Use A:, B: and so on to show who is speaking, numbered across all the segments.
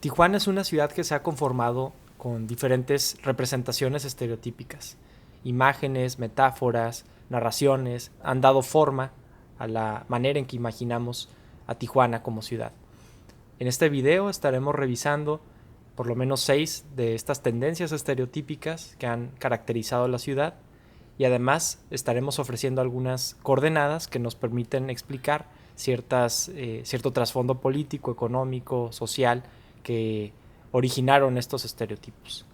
A: Tijuana es una ciudad que se ha conformado con diferentes representaciones estereotípicas. Imágenes, metáforas, narraciones han dado forma a la manera en que imaginamos a Tijuana como ciudad. En este video estaremos revisando por lo menos 6 de estas tendencias estereotípicas que han caracterizado la ciudad, y además estaremos ofreciendo algunas coordenadas que nos permiten explicar cierto trasfondo político, económico, social que originaron estos estereotipos.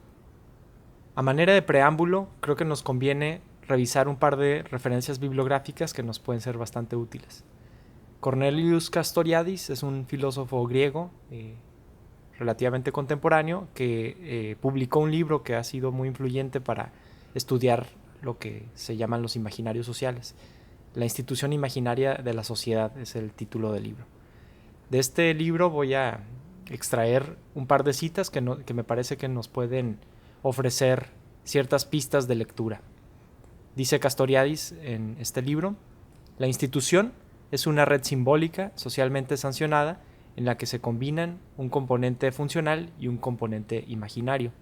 A: A manera de preámbulo, creo que nos conviene revisar un par de referencias bibliográficas que nos pueden ser bastante útiles. Cornelius Castoriadis es un filósofo griego relativamente contemporáneo que publicó un libro que ha sido muy influyente para estudiar lo que se llaman los imaginarios sociales. La institución imaginaria de la sociedad es el título del libro. De este libro voy a extraer un par de citas que me parece que nos pueden ofrecer ciertas pistas de lectura. Dice Castoriadis en este libro: la institución es una red simbólica socialmente sancionada en la que se combinan un componente funcional y un componente imaginario.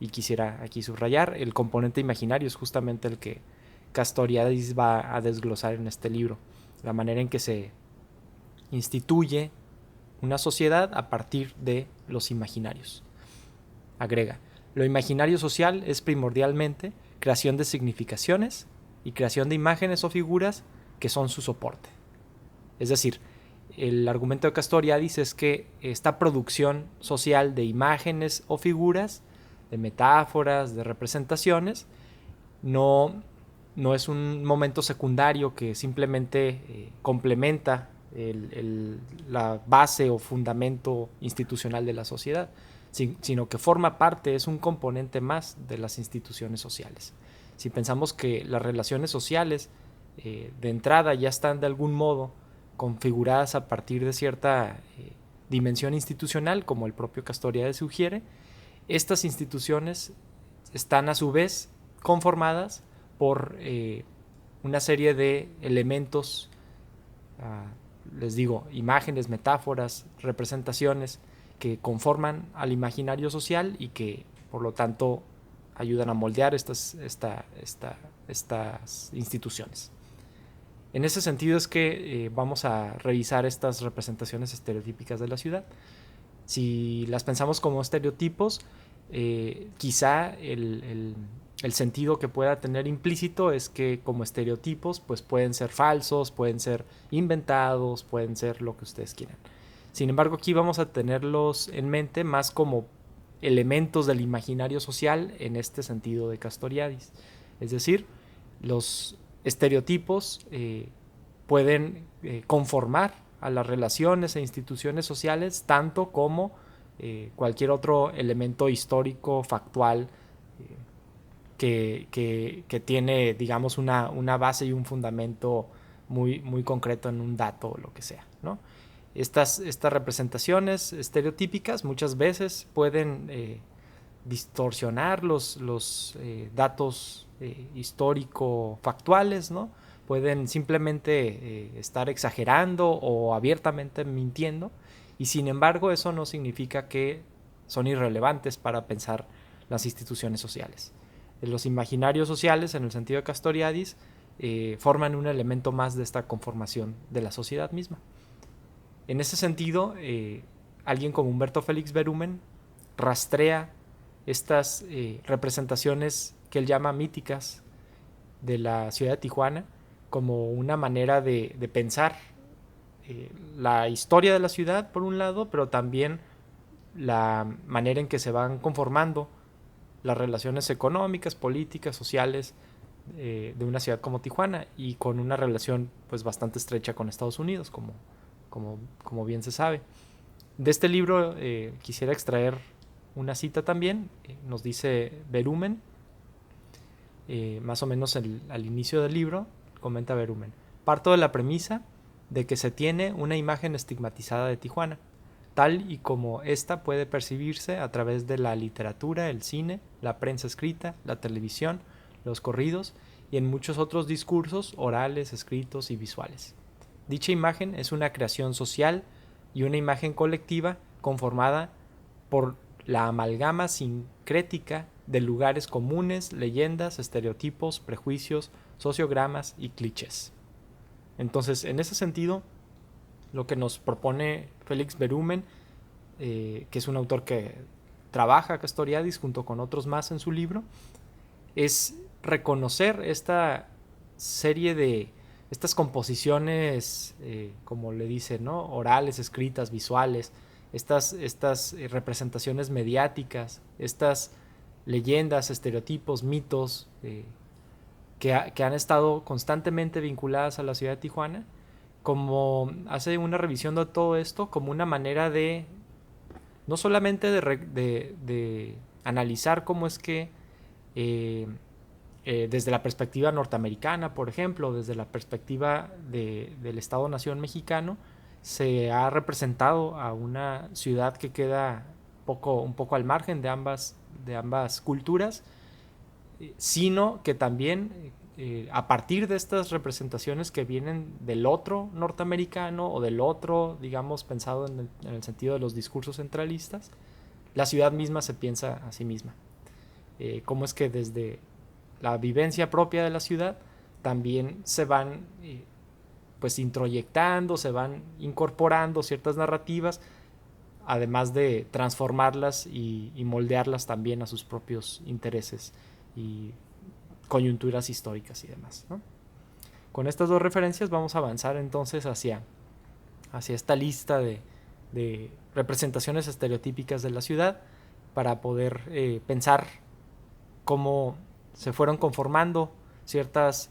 A: Y quisiera aquí subrayar, el componente imaginario es justamente el que Castoriadis va a desglosar en este libro, la manera en que se instituye una sociedad a partir de los imaginarios. Agrega: lo imaginario social es primordialmente creación de significaciones y creación de imágenes o figuras que son su soporte. Es decir, el argumento de Castoriadis es que esta producción social de imágenes o figuras, de metáforas, de representaciones, no es un momento secundario que simplemente complementa la base o fundamento institucional de la sociedad, sino que forma parte, es un componente más de las instituciones sociales. Si pensamos que las relaciones sociales de entrada ya están de algún modo configuradas a partir de cierta dimensión institucional, como el propio Castoriadis sugiere, estas instituciones están a su vez conformadas por una serie de elementos, les digo, imágenes, metáforas, representaciones que conforman al imaginario social y que por lo tanto ayudan a moldear estas instituciones. En ese sentido es que vamos a revisar estas representaciones estereotípicas de la ciudad. Si las pensamos como estereotipos, quizá el sentido que pueda tener implícito es que como estereotipos pues pueden ser falsos, pueden ser inventados, pueden ser lo que ustedes quieran. Sin embargo, aquí vamos a tenerlos en mente más como elementos del imaginario social en este sentido de Castoriadis. Es decir, los estereotipos pueden conformar a las relaciones e instituciones sociales tanto como cualquier otro elemento histórico, factual, que tiene, digamos, una base y un fundamento muy concreto en un dato o lo que sea, ¿no? Estas representaciones estereotípicas muchas veces pueden distorsionar los datos histórico-factuales, ¿no? Pueden simplemente estar exagerando o abiertamente mintiendo, y sin embargo eso no significa que son irrelevantes para pensar las instituciones sociales. Los imaginarios sociales, en el sentido de Castoriadis, forman un elemento más de esta conformación de la sociedad misma. En ese sentido, alguien como Humberto Félix Berumen rastrea estas representaciones que él llama míticas de la ciudad de Tijuana como una manera de pensar la historia de la ciudad por un lado, pero también la manera en que se van conformando las relaciones económicas, políticas, sociales de una ciudad como Tijuana, y con una relación pues bastante estrecha con Estados Unidos, como bien se sabe. De este libro quisiera extraer una cita también. Nos dice Berumen, más o menos al inicio del libro, comenta Berumen: parto de la premisa de que se tiene una imagen estigmatizada de Tijuana, tal y como ésta puede percibirse a través de la literatura, el cine, la prensa escrita, la televisión, los corridos y en muchos otros discursos orales, escritos y visuales. Dicha imagen es una creación social y una imagen colectiva conformada por la amalgama sincrética de lugares comunes, leyendas, estereotipos, prejuicios, sociogramas y clichés. Entonces, en ese sentido, lo que nos propone Félix Berumen, que es un autor que trabaja Castoriadis junto con otros más en su libro, es reconocer esta serie de estas composiciones, como le dicen, ¿no? Orales, escritas, visuales, estas representaciones mediáticas, estas leyendas, estereotipos, mitos que han estado constantemente vinculadas a la ciudad de Tijuana, como hace una revisión de todo esto como una manera de no solamente de analizar cómo es que desde la perspectiva norteamericana, por ejemplo, desde la perspectiva del Estado-Nación mexicano, se ha representado a una ciudad que queda un poco al margen de ambas culturas, sino que también a partir de estas representaciones que vienen del otro norteamericano o del otro, digamos, pensado en el sentido de los discursos centralistas, la ciudad misma se piensa a sí misma. Cómo es que desde la vivencia propia de la ciudad también se van pues introyectando, se van incorporando ciertas narrativas, además de transformarlas y moldearlas también a sus propios intereses y coyunturas históricas y demás, ¿no? Con estas dos referencias vamos a avanzar entonces hacia esta lista de representaciones estereotípicas de la ciudad para poder pensar cómo se fueron conformando ciertas,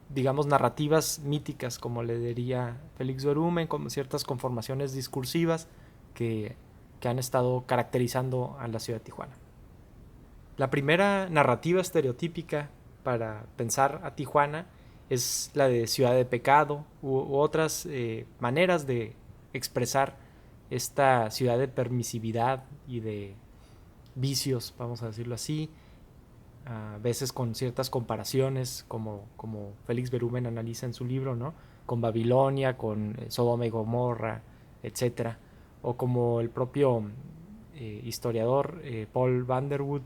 A: digamos, narrativas míticas, como le diría Félix Berumen, como ciertas conformaciones discursivas que han estado caracterizando a la ciudad de Tijuana. La primera narrativa estereotípica para pensar a Tijuana es la de ciudad de pecado u otras maneras de expresar esta ciudad de permisividad y de vicios, vamos a decirlo así, a veces con ciertas comparaciones como Félix Berumen analiza en su libro, ¿no? Con Babilonia, con Sodoma y Gomorra, etcétera, o como el propio historiador Paul Vanderwood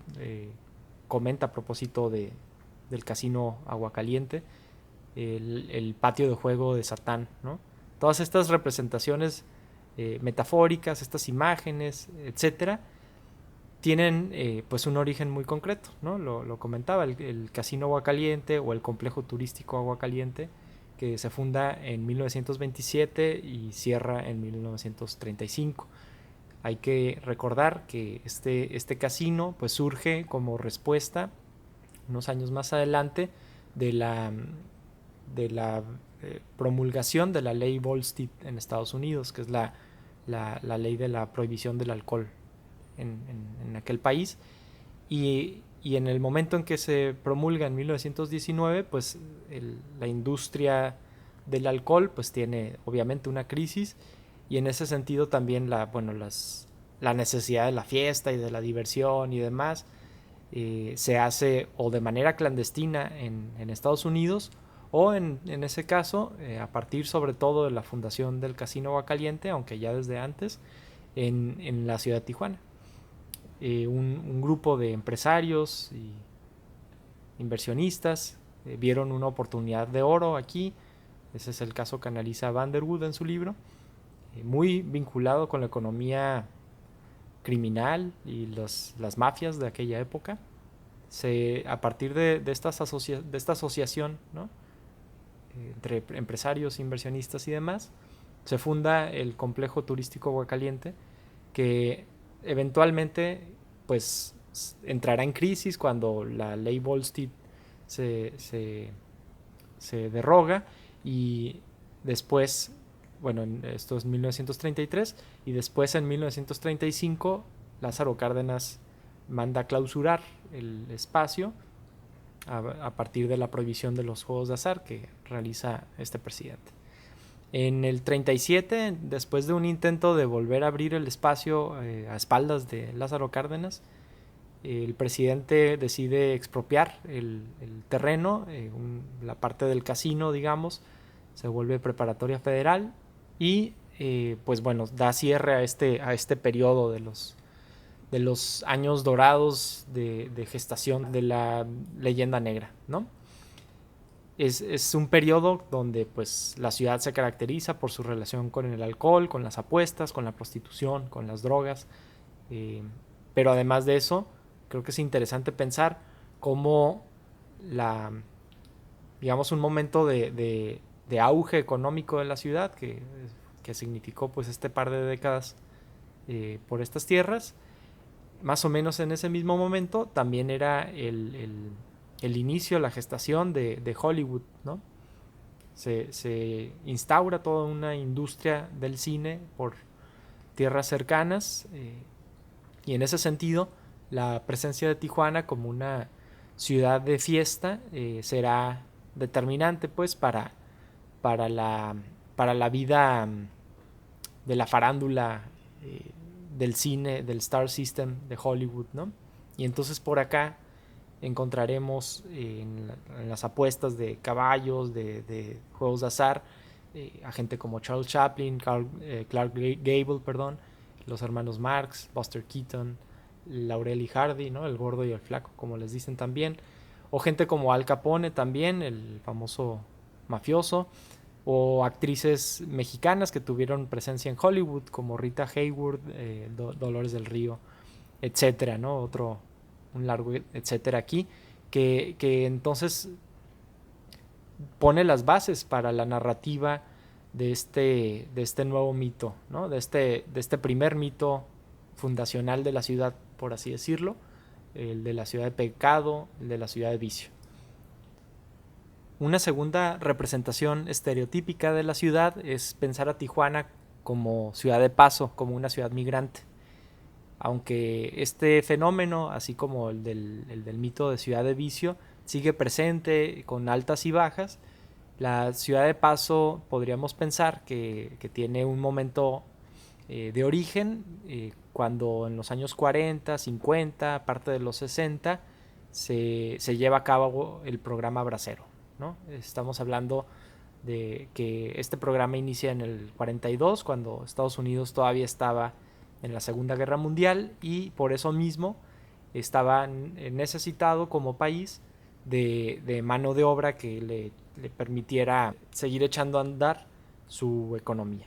A: comenta a propósito del casino Aguacaliente, el patio de juego de Satán, ¿no? Todas estas representaciones metafóricas, estas imágenes, etcétera, tienen pues un origen muy concreto, ¿no? Lo comentaba, el casino Aguacaliente o el complejo turístico Aguacaliente, que se funda en 1927 y cierra en 1935. Hay que recordar que este casino pues surge como respuesta unos años más adelante de la promulgación de la ley Volstead en Estados Unidos, que es la ley de la prohibición del alcohol en aquel país, y en el momento en que se promulga en 1919, pues la industria del alcohol pues tiene obviamente una crisis, y en ese sentido también la necesidad de la fiesta y de la diversión y demás se hace o de manera clandestina en Estados Unidos, o en ese caso a partir sobre todo de la fundación del Casino Aguacaliente, aunque ya desde antes, en la ciudad de Tijuana. Un grupo de empresarios y inversionistas vieron una oportunidad de oro aquí. Ese es el caso que analiza Vanderwood en su libro, muy vinculado con la economía criminal y las mafias de aquella época. A partir de esta asociación, ¿no? Entre empresarios, inversionistas y demás, se funda el complejo turístico Aguacaliente, que eventualmente pues entrará en crisis cuando la ley Volstead se derroga, y después, bueno, esto es 1933, y después en 1935 Lázaro Cárdenas manda clausurar el espacio a partir de la prohibición de los juegos de azar que realiza este presidente. En el 37, después de un intento de volver a abrir el espacio a espaldas de Lázaro Cárdenas, el presidente decide expropiar el terreno, la parte del casino, digamos, se vuelve preparatoria federal, y pues bueno, da cierre a este periodo de los años dorados de gestación de la leyenda negra, ¿no? Es un periodo donde pues la ciudad se caracteriza por su relación con el alcohol, con las apuestas, con la prostitución, con las drogas. eh, pero además de eso, creo que es interesante pensar cómo la, digamos, un momento de auge económico de la ciudad que significó pues este par de décadas por estas tierras, más o menos en ese mismo momento también era el inicio, la gestación de Hollywood, ¿no? Se instaura toda una industria del cine por tierras cercanas, y en ese sentido la presencia de Tijuana como una ciudad de fiesta será determinante pues para, la, para la vida de la farándula, del cine, del Star System de Hollywood, ¿no? Y entonces por acá encontraremos en las apuestas de caballos, de juegos de azar, a gente como Charles Chaplin, Clark Gable, perdón, los hermanos Marx, Buster Keaton, Laurel y Hardy, ¿no? El gordo y el flaco, como les dicen también, o gente como Al Capone también, el famoso mafioso, o actrices mexicanas que tuvieron presencia en Hollywood, como Rita Hayworth, Dolores del Río, etcétera, ¿no? Un largo etcétera aquí, que entonces pone las bases para la narrativa de este nuevo mito, ¿no? De este primer mito fundacional de la ciudad, por así decirlo, el de la ciudad de pecado, el de la ciudad de vicio. Una segunda representación estereotípica de la ciudad es pensar a Tijuana como ciudad de paso, como una ciudad migrante. Aunque este fenómeno, así como el del mito de ciudad de vicio, sigue presente con altas y bajas, la ciudad de paso podríamos pensar que tiene un momento de origen cuando en los años 40, 50, parte de los 60, se lleva a cabo el programa Bracero, ¿no? Estamos hablando de que este programa inicia en el 42, cuando Estados Unidos todavía estaba en la Segunda Guerra Mundial y por eso mismo estaba necesitado como país de mano de obra que le permitiera seguir echando a andar su economía.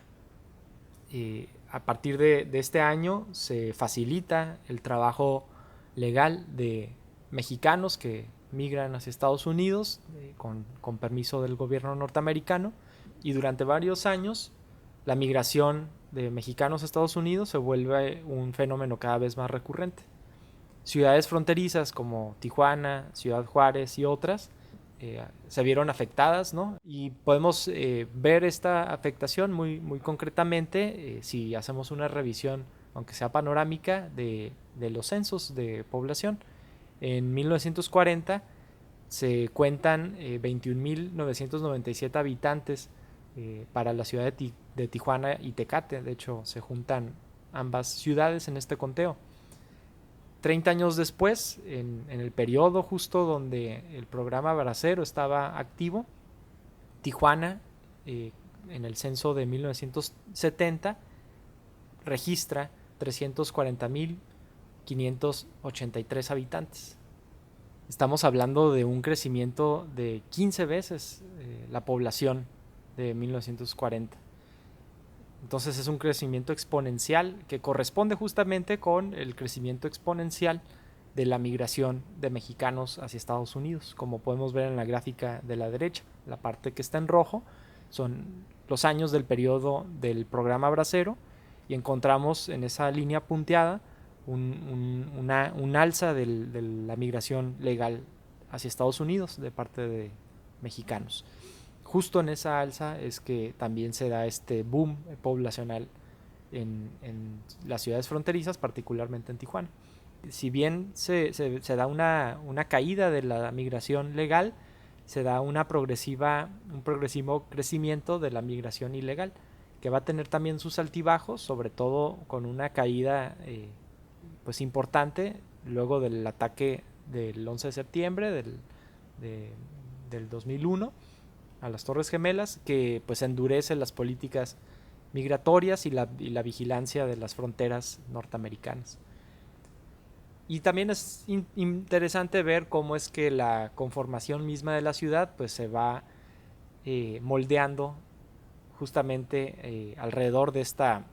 A: A partir de este año se facilita el trabajo legal de mexicanos que migran hacia Estados Unidos con permiso del gobierno norteamericano, y durante varios años la migración de mexicanos a Estados Unidos se vuelve un fenómeno cada vez más recurrente. Ciudades fronterizas como Tijuana, Ciudad Juárez y otras se vieron afectadas, ¿no? Y podemos ver esta afectación muy concretamente si hacemos una revisión, aunque sea panorámica, de los censos de población. En 1940 se cuentan 21.997 habitantes para la ciudad de Tijuana y Tecate. De hecho, se juntan ambas ciudades en este conteo. 30 años después, en el periodo justo donde el programa Bracero estaba activo, Tijuana, en el censo de 1970, registra 340.583 habitantes. Estamos hablando de un crecimiento de 15 veces la población de 1940. Entonces es un crecimiento exponencial que corresponde justamente con el crecimiento exponencial de la migración de mexicanos hacia Estados Unidos, como podemos ver en la gráfica de la derecha. La parte que está en rojo son los años del periodo del programa Bracero, y encontramos en esa línea punteada un alza de la migración legal hacia Estados Unidos de parte de mexicanos. Justo en esa alza es que también se da este boom poblacional en las ciudades fronterizas, particularmente en Tijuana. Si bien se da una caída de la migración legal, se da un progresivo crecimiento de la migración ilegal, que va a tener también sus altibajos, sobre todo con una caída pues importante luego del ataque del 11 de septiembre del 2001 a las Torres Gemelas, que pues endurece las políticas migratorias y la vigilancia de las fronteras norteamericanas. Y también es interesante ver cómo es que la conformación misma de la ciudad pues se va moldeando justamente alrededor de esta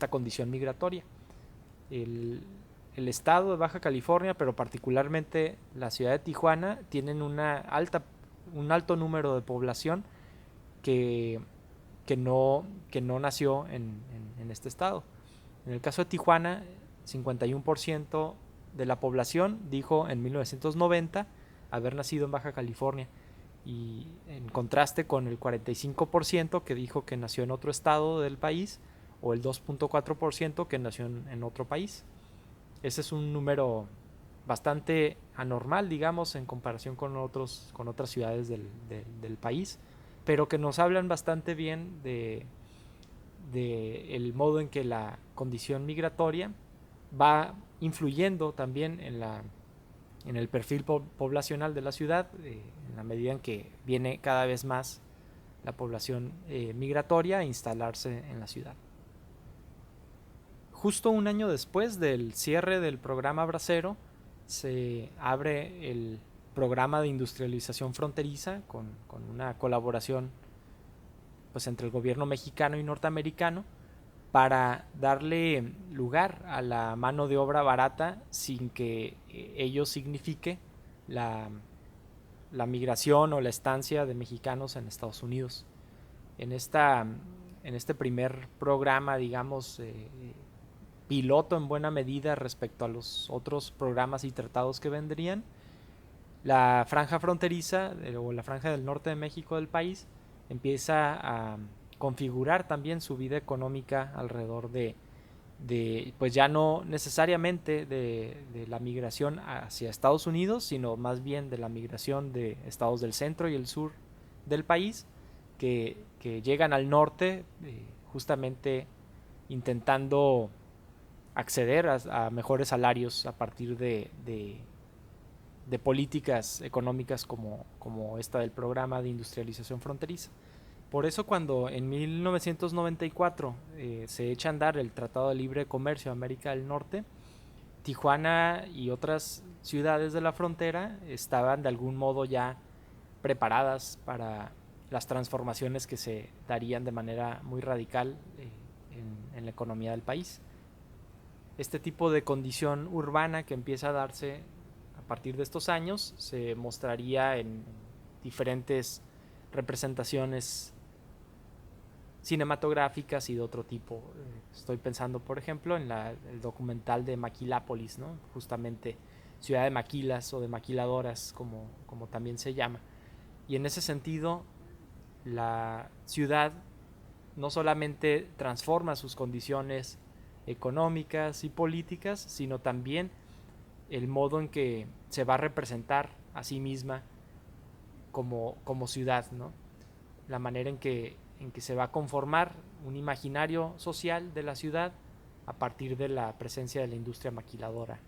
A: condición migratoria. El, el estado de Baja California, pero particularmente la ciudad de Tijuana, tienen un alto número de población que, que no nació en este estado. En el caso de Tijuana, 51% de la población dijo en 1990 haber nacido en Baja California, y en contraste con el 45% que dijo que nació en otro estado del país, o el 2.4% que nació en otro país. Ese es un número bastante anormal, digamos, en comparación con otras ciudades del país, pero que nos hablan bastante bien de el modo en que la condición migratoria va influyendo también en el perfil poblacional de la ciudad, en la medida en que viene cada vez más la población migratoria a instalarse en la ciudad. Justo un año después del cierre del programa Bracero, se abre el programa de industrialización fronteriza con una colaboración pues entre el gobierno mexicano y norteamericano, para darle lugar a la mano de obra barata sin que ello signifique la migración o la estancia de mexicanos en Estados Unidos. En este primer programa, digamos, piloto en buena medida respecto a los otros programas y tratados que vendrían, la franja fronteriza o la franja del norte de México del país empieza a configurar también su vida económica alrededor de pues ya no necesariamente de la migración hacia Estados Unidos, sino más bien de la migración de estados del centro y el sur del país, que llegan al norte justamente intentando acceder a mejores salarios a partir de políticas económicas como esta del programa de industrialización fronteriza. Por eso cuando en 1994 se echa a andar el Tratado de Libre Comercio de América del Norte, Tijuana y otras ciudades de la frontera estaban de algún modo ya preparadas para las transformaciones que se darían de manera muy radical en la economía del país. Este tipo de condición urbana que empieza a darse a partir de estos años se mostraría en diferentes representaciones cinematográficas y de otro tipo. Estoy pensando, por ejemplo, en el documental de Maquilápolis, ¿no? Justamente ciudad de maquilas o de maquiladoras, como también se llama. Y en ese sentido, la ciudad no solamente transforma sus condiciones económicas y políticas, sino también el modo en que se va a representar a sí misma como ciudad, ¿no? La manera en que se va a conformar un imaginario social de la ciudad a partir de la presencia de la industria maquiladora.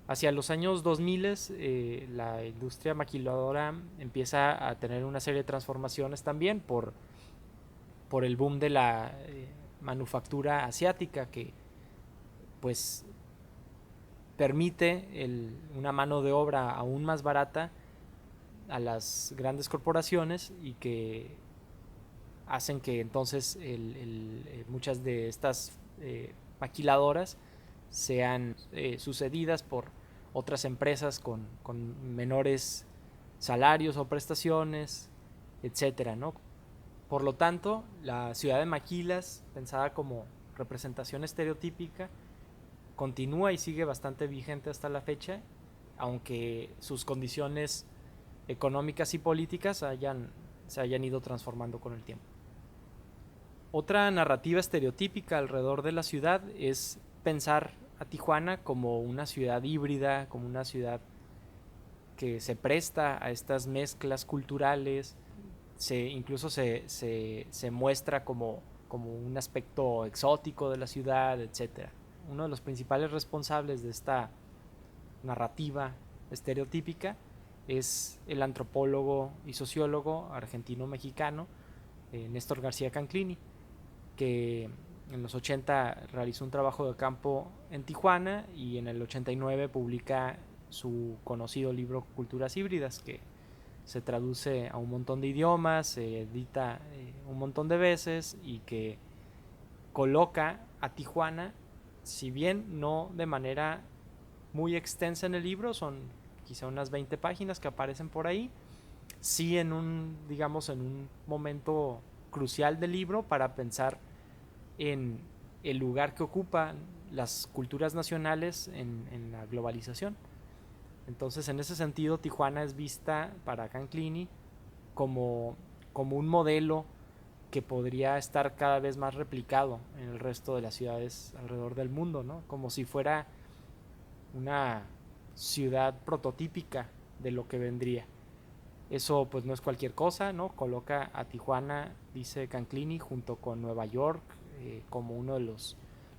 A: Hacia los años 2000 la industria maquiladora empieza a tener una serie de transformaciones también por el boom de la manufactura asiática, que pues permite una mano de obra aún más barata a las grandes corporaciones, y que hacen que entonces muchas de estas maquiladoras sean sucedidas por otras empresas con menores salarios o prestaciones, etcétera, ¿no? Por lo tanto, la ciudad de maquilas, pensada como representación estereotípica, continúa y sigue bastante vigente hasta la fecha, aunque sus condiciones económicas y políticas se hayan ido transformando con el tiempo. Otra narrativa estereotípica alrededor de la ciudad es pensar a Tijuana como una ciudad híbrida, como una ciudad que se presta a estas mezclas culturales, incluso se muestra como un aspecto exótico de la ciudad, etc. Uno de los principales responsables de esta narrativa estereotípica es el antropólogo y sociólogo argentino-mexicano Néstor García Canclini, que en los 80 realizó un trabajo de campo en Tijuana y en el 89 publica su conocido libro Culturas Híbridas, que se traduce a un montón de idiomas, se edita un montón de veces y que coloca a Tijuana, si bien no de manera muy extensa en el libro, son quizá unas 20 páginas que aparecen por ahí, sí en un, digamos, en un momento crucial del libro para pensar en el lugar que ocupan las culturas nacionales en la globalización. Entonces, en ese sentido, Tijuana es vista para Canclini como, como un modelo que podría estar cada vez más replicado en el resto de las ciudades alrededor del mundo, ¿no? Como si fuera una ciudad prototípica de lo que vendría. Eso pues no es cualquier cosa, ¿no? Coloca a Tijuana, dice Canclini, junto con Nueva York, como uno de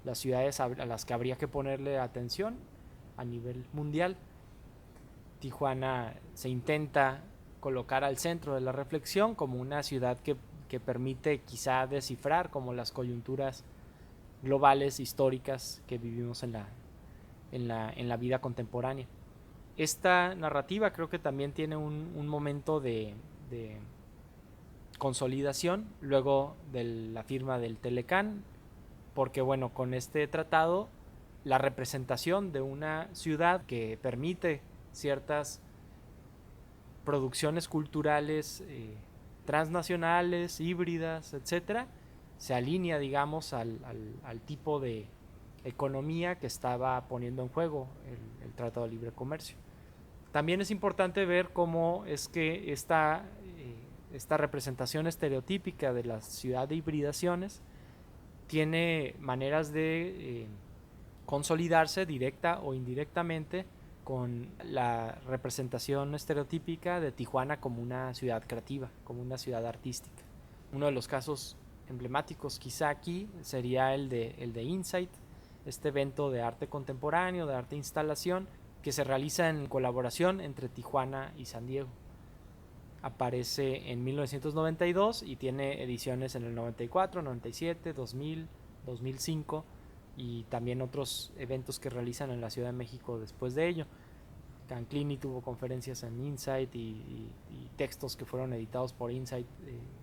A: las ciudades a las que habría que ponerle atención a nivel mundial. Tijuana se intenta colocar al centro de la reflexión como una ciudad que permite quizá descifrar como las coyunturas globales históricas que vivimos en la vida contemporánea. Esta narrativa creo que también tiene un momento de consolidación luego de la firma del Telecán, porque bueno, con este tratado la representación de una ciudad que permite ciertas producciones culturales transnacionales, híbridas, etcétera, se alinea, digamos, al tipo de economía que estaba poniendo en juego el Tratado de Libre Comercio. También es importante ver cómo es que esta representación estereotípica de la ciudad de hibridaciones tiene maneras de consolidarse directa o indirectamente con la representación estereotípica de Tijuana como una ciudad creativa, como una ciudad artística. Uno de los casos emblemáticos quizá aquí sería el de Insight, este evento de arte contemporáneo, de arte instalación, que se realiza en colaboración entre Tijuana y San Diego. Aparece en 1992 y tiene ediciones en el 94, 97, 2000, 2005 y también otros eventos que realizan en la Ciudad de México después de ello. Canclini tuvo conferencias en Insight y textos que fueron editados por Insight,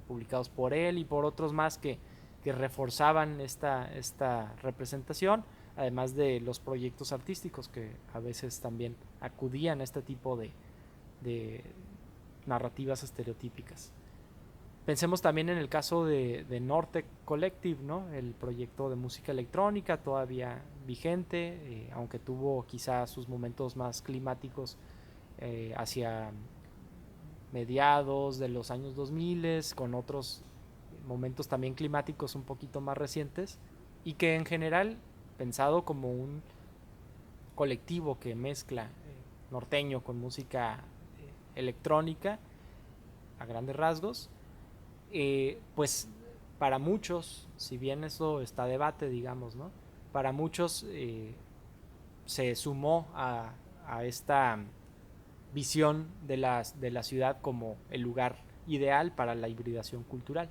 A: publicados por él y por otros más que reforzaban esta representación, además de los proyectos artísticos que a veces también acudían a este tipo de narrativas estereotípicas. Pensemos también en el caso de Nortec Collective, ¿no? El proyecto de música electrónica todavía vigente, aunque tuvo quizá sus momentos más climáticos hacia mediados de los años 2000, con otros momentos también climáticos un poquito más recientes, y que en general, pensado como un colectivo que mezcla norteño con música electrónica, a grandes rasgos, pues para muchos, si bien eso está a debate, digamos, ¿no? Para muchos se sumó a esta visión de la ciudad como el lugar ideal para la hibridación cultural.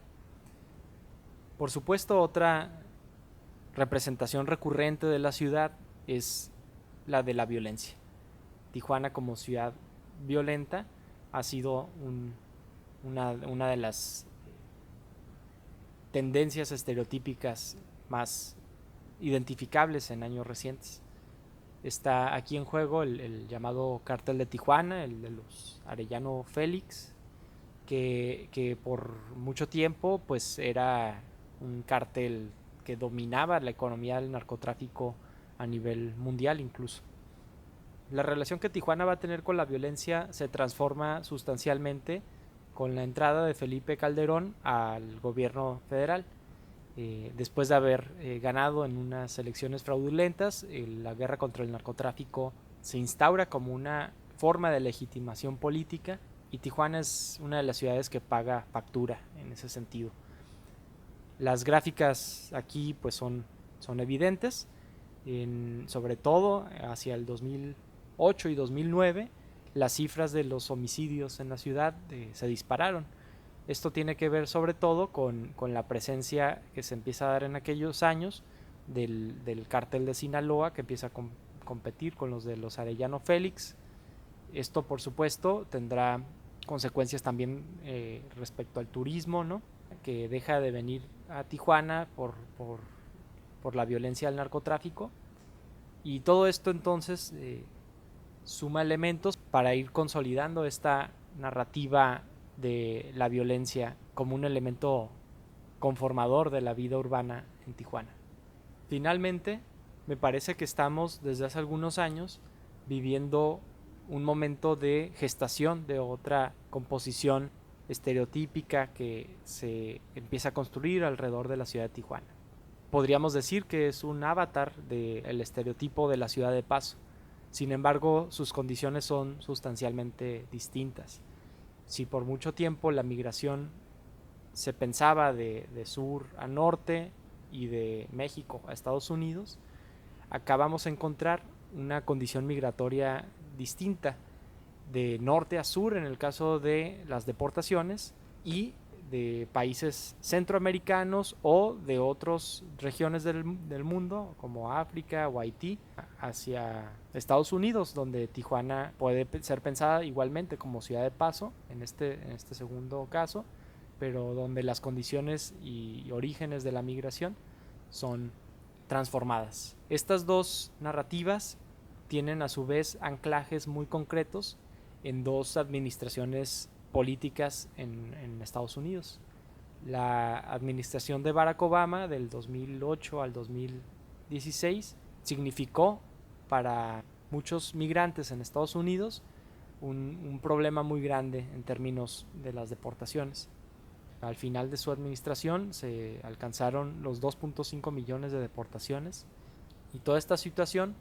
A: Por supuesto, otra representación recurrente de la ciudad es la de la violencia. Tijuana como ciudad violenta ha sido una de las tendencias estereotípicas más identificables en años recientes. Está aquí en juego el llamado Cártel de Tijuana, el de los Arellano Félix, que por mucho tiempo pues era un cártel que dominaba la economía del narcotráfico a nivel mundial incluso. La relación que Tijuana va a tener con la violencia se transforma sustancialmente con la entrada de Felipe Calderón al gobierno federal. Después de haber ganado en unas elecciones fraudulentas, la guerra contra el narcotráfico se instaura como una forma de legitimación política y Tijuana es una de las ciudades que paga factura en ese sentido. Las gráficas aquí pues son evidentes, sobre todo hacia el 2008 y 2009 las cifras de los homicidios en la ciudad se dispararon. Esto tiene que ver sobre todo con la presencia que se empieza a dar en aquellos años del cártel de Sinaloa, que empieza a competir con los de los Arellano Félix. Esto, por supuesto, tendrá consecuencias también respecto al turismo, ¿no? Que deja de venir a Tijuana por la violencia del narcotráfico. Y todo esto entonces suma elementos para ir consolidando esta narrativa de la violencia como un elemento conformador de la vida urbana en Tijuana. Finalmente, me parece que estamos desde hace algunos años viviendo un momento de gestación de otra composición estereotípica que se empieza a construir alrededor de la ciudad de Tijuana. Podríamos decir que es un avatar del estereotipo de la ciudad de paso. Sin embargo, sus condiciones son sustancialmente distintas. Si por mucho tiempo la migración se pensaba de sur a norte y de México a Estados Unidos, acá vamos a encontrar una condición migratoria distinta, de norte a sur en el caso de las deportaciones, y de países centroamericanos o de otras regiones del mundo como África o Haití hacia Estados Unidos, donde Tijuana puede ser pensada igualmente como ciudad de paso en este segundo caso, pero donde las condiciones y orígenes de la migración son transformadas. Estas dos narrativas tienen a su vez anclajes muy concretos en dos administraciones políticas en Estados Unidos. La administración de Barack Obama del 2008 al 2016 significó para muchos migrantes en Estados Unidos un problema muy grande en términos de las deportaciones. Al final de su administración se alcanzaron los 2.5 millones de deportaciones, y toda esta situación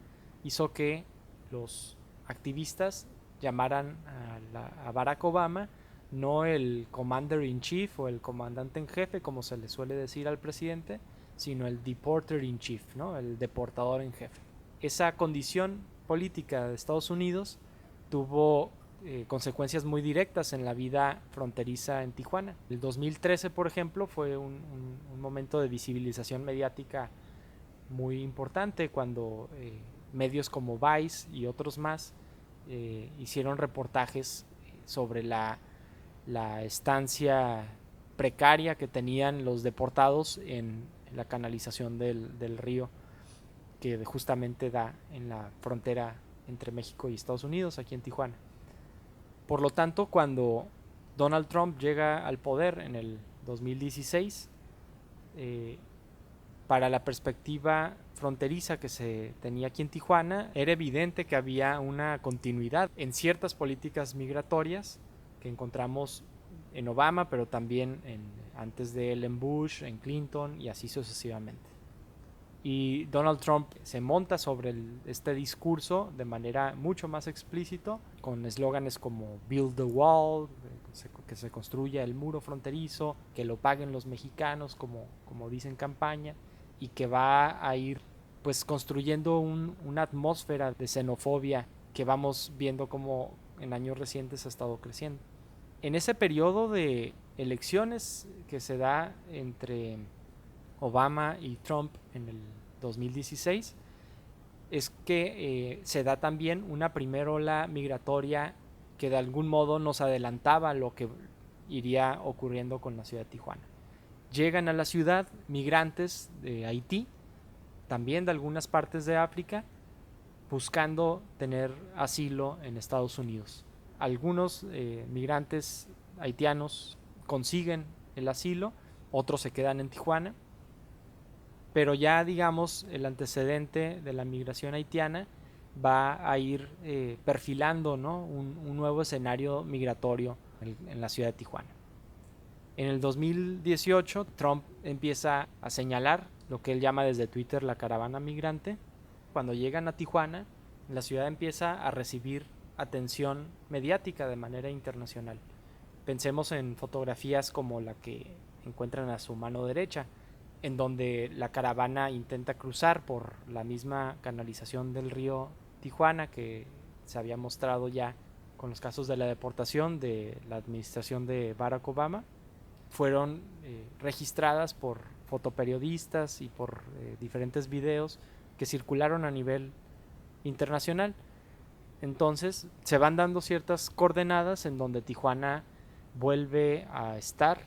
A: hizo que los activistas llamaran a Barack Obama no el commander in chief o el comandante en jefe, como se le suele decir al presidente, sino el deporter in chief, ¿no? El deportador en jefe. Esa condición política de Estados Unidos tuvo consecuencias muy directas en la vida fronteriza en Tijuana. El 2013, por ejemplo, fue un momento de visibilización mediática muy importante cuando medios como Vice y otros más hicieron reportajes sobre la estancia precaria que tenían los deportados en la canalización del río que justamente da en la frontera entre México y Estados Unidos, aquí en Tijuana. Por lo tanto, cuando Donald Trump llega al poder en el 2016, para la perspectiva fronteriza que se tenía aquí en Tijuana, era evidente que había una continuidad en ciertas políticas migratorias que encontramos en Obama, pero también antes de él en Bush, en Clinton y así sucesivamente. Y Donald Trump se monta sobre este discurso de manera mucho más explícito, con eslóganes como Build the Wall, que se construya el muro fronterizo, que lo paguen los mexicanos, como dice en campaña, y que va a ir pues construyendo una atmósfera de xenofobia que vamos viendo como en años recientes ha estado creciendo. En ese periodo de elecciones que se da entre Obama y Trump en el 2016 es que se da también una primera ola migratoria que de algún modo nos adelantaba lo que iría ocurriendo con la ciudad de Tijuana. Llegan a la ciudad migrantes de Haití, también de algunas partes de África, buscando tener asilo en Estados Unidos. Algunos migrantes haitianos consiguen el asilo, otros se quedan en Tijuana, pero ya digamos el antecedente de la migración haitiana va a ir perfilando, ¿no? un nuevo escenario migratorio en la ciudad de Tijuana. En el 2018 Trump empieza a señalar lo que él llama desde Twitter la caravana migrante. Cuando llegan a Tijuana, la ciudad empieza a recibir atención mediática de manera internacional. Pensemos en fotografías como la que encuentran a su mano derecha, en donde la caravana intenta cruzar por la misma canalización del río Tijuana que se había mostrado ya con los casos de la deportación de la administración de Barack Obama. fueron registradas por fotoperiodistas y por diferentes videos que circularon a nivel internacional. Entonces se van dando ciertas coordenadas en donde Tijuana vuelve a estar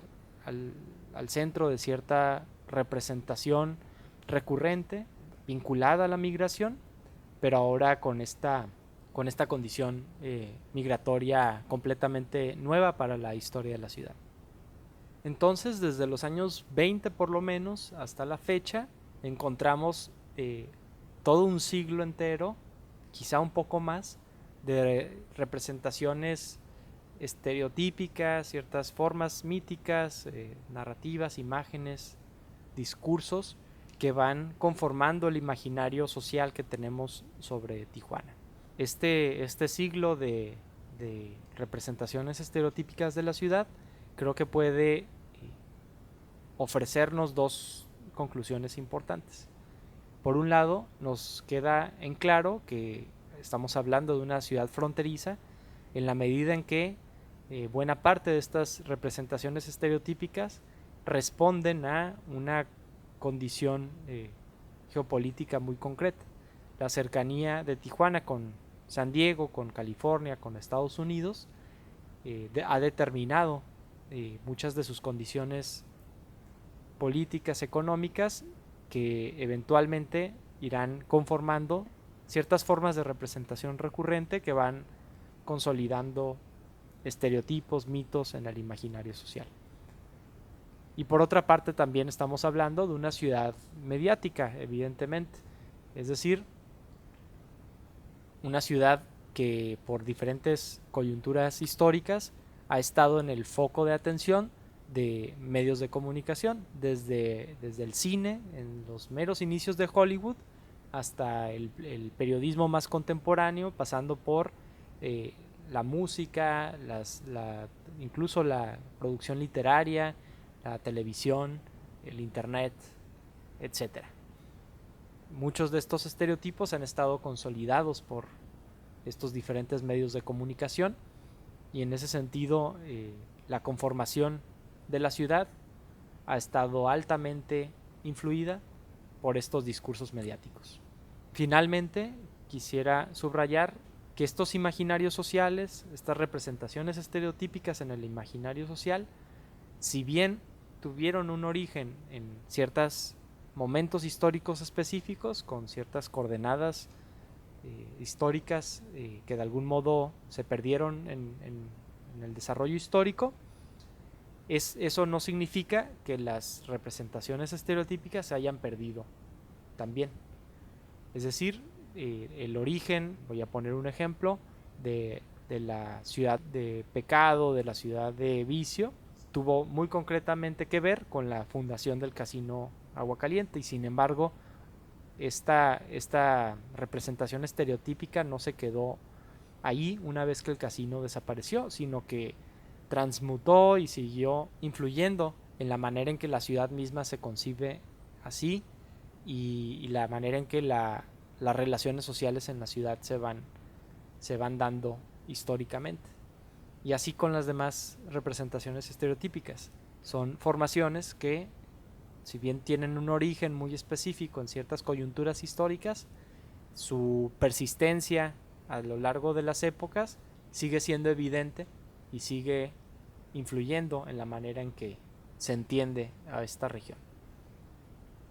A: al centro de cierta representación recurrente vinculada a la migración, pero ahora con esta condición migratoria completamente nueva para la historia de la ciudad. Entonces, desde los años 20 por lo menos hasta la fecha, encontramos todo un siglo entero, quizá un poco más, de representaciones estereotípicas, ciertas formas míticas, narrativas, imágenes, discursos que van conformando el imaginario social que tenemos sobre Tijuana. Este siglo de representaciones estereotípicas de la ciudad creo que puede ofrecernos dos conclusiones importantes. Por un lado, nos queda en claro que estamos hablando de una ciudad fronteriza en la medida en que buena parte de estas representaciones estereotípicas responden a una condición geopolítica muy concreta. La cercanía de Tijuana con San Diego, con California, con Estados Unidos, ha determinado muchas de sus condiciones políticas, económicas, que eventualmente irán conformando ciertas formas de representación recurrente que van consolidando estereotipos, mitos en el imaginario social. Y por otra parte también estamos hablando de una ciudad mediática, evidentemente, es decir, una ciudad que por diferentes coyunturas históricas ha estado en el foco de atención de medios de comunicación, desde el cine, en los meros inicios de Hollywood, hasta el periodismo más contemporáneo, pasando por la música, incluso la producción literaria, la televisión, el internet, etc. Muchos de estos estereotipos han estado consolidados por estos diferentes medios de comunicación y en ese sentido la conformación de la ciudad ha estado altamente influida por estos discursos mediáticos. Finalmente, quisiera subrayar que estos imaginarios sociales, estas representaciones estereotípicas en el imaginario social, si bien tuvieron un origen en ciertos momentos históricos específicos, con ciertas coordenadas históricas que de algún modo se perdieron en el desarrollo histórico, eso no significa que las representaciones estereotípicas se hayan perdido también. Es decir, el origen, voy a poner un ejemplo, de la ciudad de pecado, de la ciudad de vicio, tuvo muy concretamente que ver con la fundación del casino Aguacaliente y sin embargo esta representación estereotípica no se quedó ahí una vez que el casino desapareció, sino que transmutó y siguió influyendo en la manera en que la ciudad misma se concibe así y la manera en que las relaciones sociales en la ciudad se van dando históricamente. Y así con las demás representaciones estereotípicas. Son formaciones que, si bien tienen un origen muy específico en ciertas coyunturas históricas, su persistencia a lo largo de las épocas sigue siendo evidente y sigue influyendo en la manera en que se entiende a esta región.